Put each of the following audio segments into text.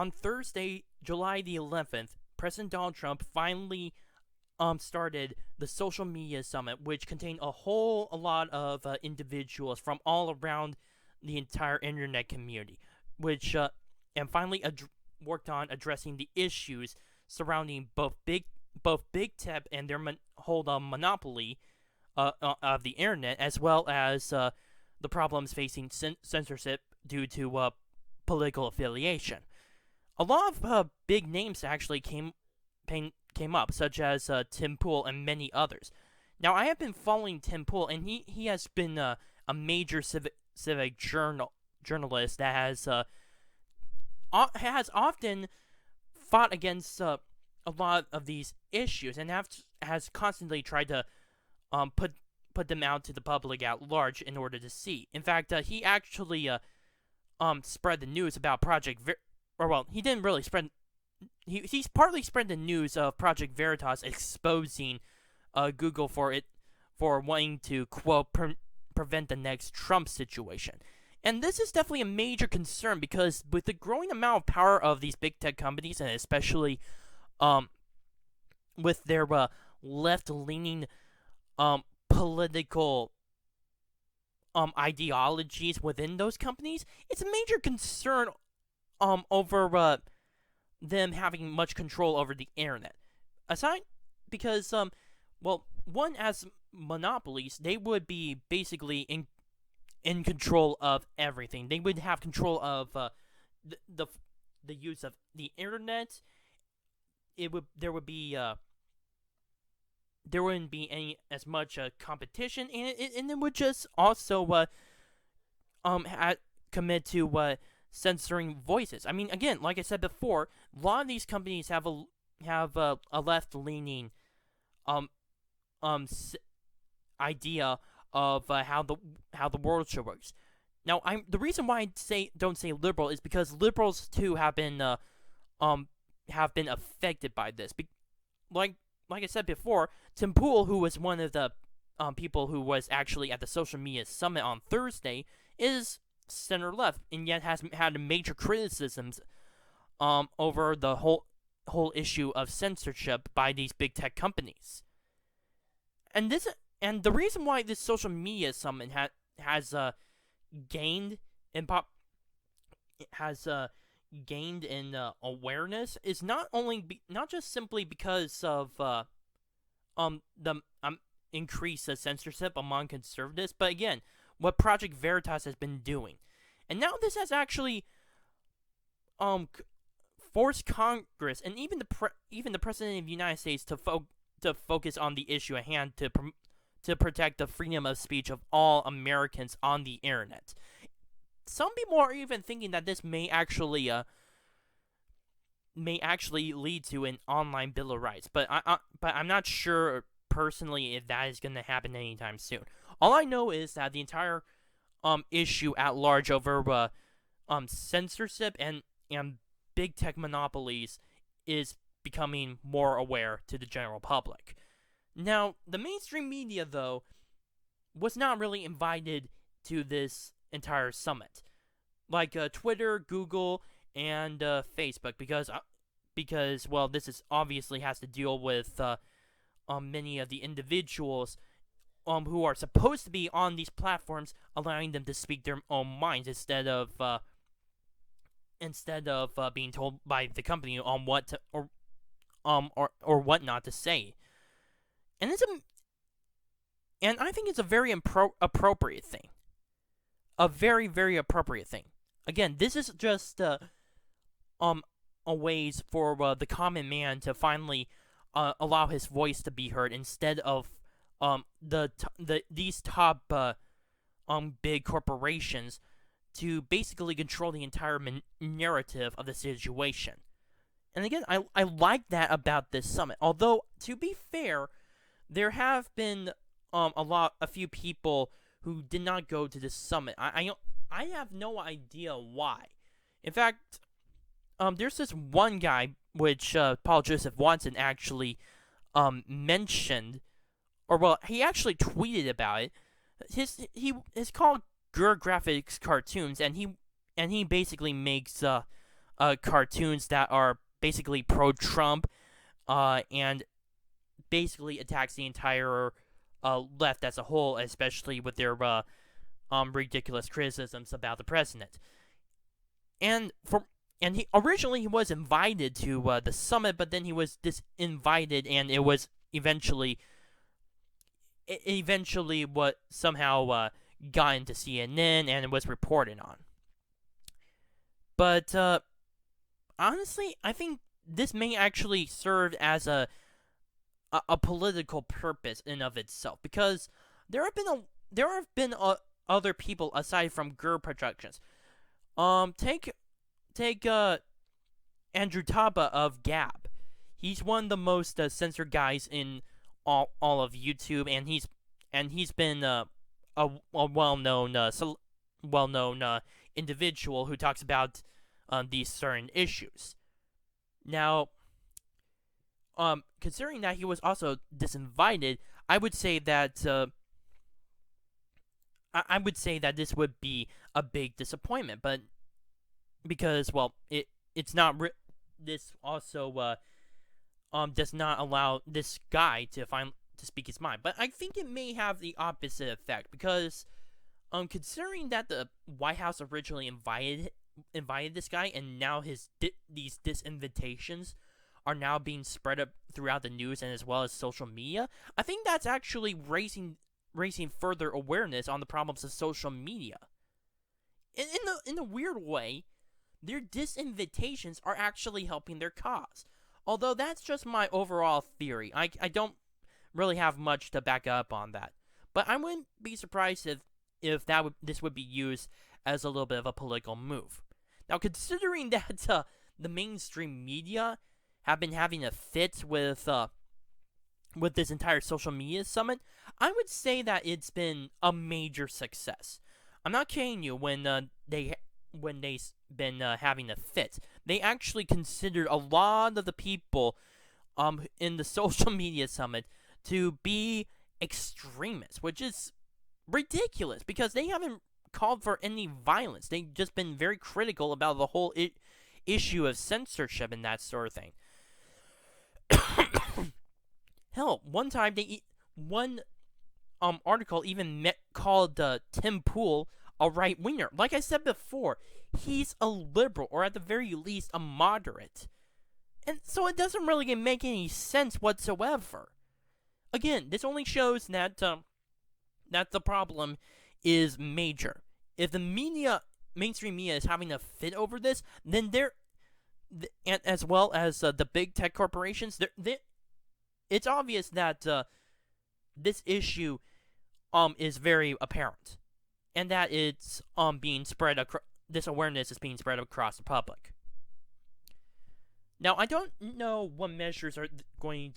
on Thursday, July the 11th, President Donald Trump finally started the social media summit, which contained a lot of individuals from all around the entire internet community, which and finally worked on addressing the issues surrounding both big tech and their whole monopoly of the internet, as well as the problems facing censorship due to political affiliation. A lot of big names actually came up, such as Tim Pool and many others. Now, I have been following Tim Pool, and he has been a major civic journalist that has often fought against a lot of these issues, and has constantly tried to put them out to the public at large in order to see. In fact, he actually spread the news about he didn't really spread. He's partly spread the news of Project Veritas exposing Google for wanting to quote prevent the next Trump situation. And this is definitely a major concern because with the growing amount of power of these big tech companies, and especially with their left-leaning political ideologies within those companies, it's a major concern over them having much control over the internet. Because one, as monopolies, they would be basically in control of everything. They would have control of the use of the internet. There wouldn't be any as much competition, and it would just also commit to censoring voices. I mean, again, like I said before, a lot of these companies have a left-leaning idea of how the world should work. Now, the reason why I don't say liberal is because liberals too have been affected by this. Like I said before, Tim Pool, who was one of the people who was actually at the social media summit on Thursday, is center left, and yet has had major criticisms over the whole issue of censorship by these big tech companies. And the reason why this social media summit has gained in awareness is not just simply because of the increase of censorship among conservatives, but again, what Project Veritas has been doing. And now this has actually forced Congress and even the President of the United States to focus on the issue at hand to protect the freedom of speech of all Americans on the internet. Some people are even thinking that this may actually lead to an online Bill of Rights, but I'm not sure personally if that is going to happen anytime soon. All I know is that the entire issue at large over censorship and big tech monopolies is becoming more aware to the general public. Now, the mainstream media, though, was not really invited to this entire summit, like Twitter, Google, and Facebook, because this is obviously has to deal with many of the individuals who are supposed to be on these platforms, allowing them to speak their own minds instead of being told by the company on what to or what not to say. And I think it's a very appropriate thing. A very, very appropriate thing. Again, this is just a ways for the common man to finally allow his voice to be heard instead of these top big corporations to basically control the entire narrative of the situation. And again, I like that about this summit. Although, to be fair, there have been a few people who did not go to this summit. I have no idea why. In fact, there's this one guy which Paul Joseph Watson actually mentioned, he actually tweeted about it. It's called Gur Graphics Cartoons, and he basically makes cartoons that are basically pro-Trump, and basically attacks the entire left as a whole, especially with their ridiculous criticisms about the president. And he originally was invited to the summit, but then he was disinvited, and it was eventually what somehow got into CNN and it was reported on. But honestly, I think this may actually serve as a political purpose in of itself, because there have been other people aside from GER Productions. Take Andrew Taba of Gab. He's one of the most censored guys in all of YouTube, and he's been a well-known individual who talks about these certain issues. Now, considering that he was also disinvited, I would say that this would be a big disappointment, but because it's not this also does not allow this guy to speak his mind. But I think it may have the opposite effect, because considering that the White House originally invited this guy, and now these disinvitations are now being spread up throughout the news and as well as social media, I think that's actually raising further awareness on the problems of social media. In a weird way, their disinvitations are actually helping their cause. Although that's just my overall theory. I don't really have much to back up on that. But I wouldn't be surprised if this would be used as a little bit of a political move. Now, considering that the mainstream media have been having a fit with this entire social media summit, I would say that it's been a major success. I'm not kidding you when they've been having a fit. They actually considered a lot of the people in the social media summit to be extremists, which is ridiculous because they haven't called for any violence. They've just been very critical about the whole issue of censorship and that sort of thing. Hell, one time one article even called Tim Pool a right-winger. Like I said before, he's a liberal, or at the very least, a moderate. And so it doesn't really make any sense whatsoever. Again, this only shows that the problem is major. If the mainstream media is having a fit over this, then and as well as the big tech corporations, it's obvious that this issue is very apparent, and that it's being spread this awareness is being spread across the public. Now, I don't know what measures are going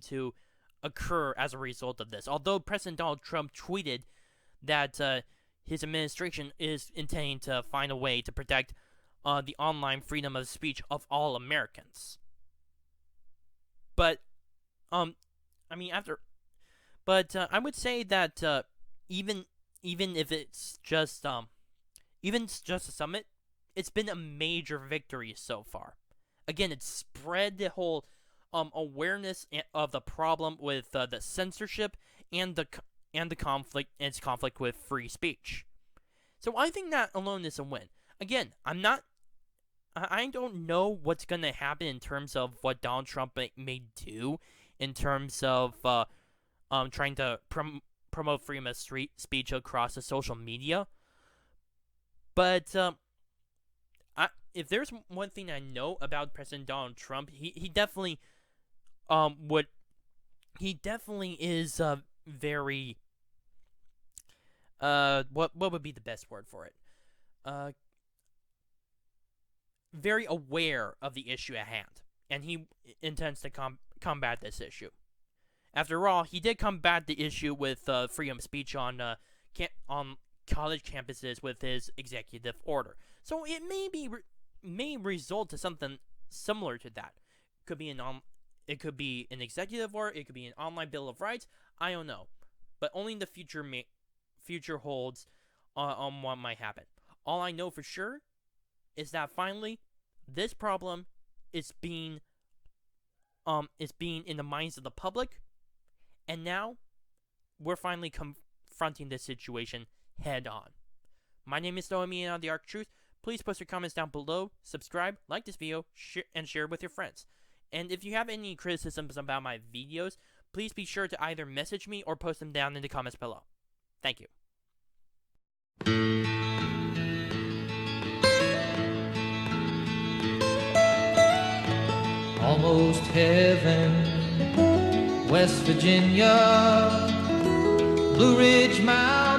to occur as a result of this. Although President Donald Trump tweeted that his administration is intending to find a way to protect the online freedom of speech of all Americans. But, I would say that even if it's just a summit, it's been a major victory so far. Again, it's spread the whole awareness of the problem with the censorship and the conflict and its conflict with free speech. So I think that alone is a win. Again, I don't know what's going to happen in terms of what Donald Trump may do in terms of trying to promote freedom of speech across the social media. But if there's one thing I know about President Donald Trump, he definitely is very what would be the best word for it? Very aware of the issue at hand, and he intends to combat this issue. After all, he did combat the issue with freedom of speech on college campuses with his executive order. So it may result to something similar to that. It could be an executive order. It could be an online bill of rights. I don't know, but only the future holds on what might happen. All I know for sure is that finally this problem is being in the minds of the public, and now we're finally confronting this situation head on. My name is Noemi and on the Arc Truth. Please post your comments down below, subscribe, like this video, and share it with your friends. And if you have any criticisms about my videos, please be sure to either message me or post them down in the comments below. Thank you. Almost heaven, West Virginia, Blue Ridge Mountain.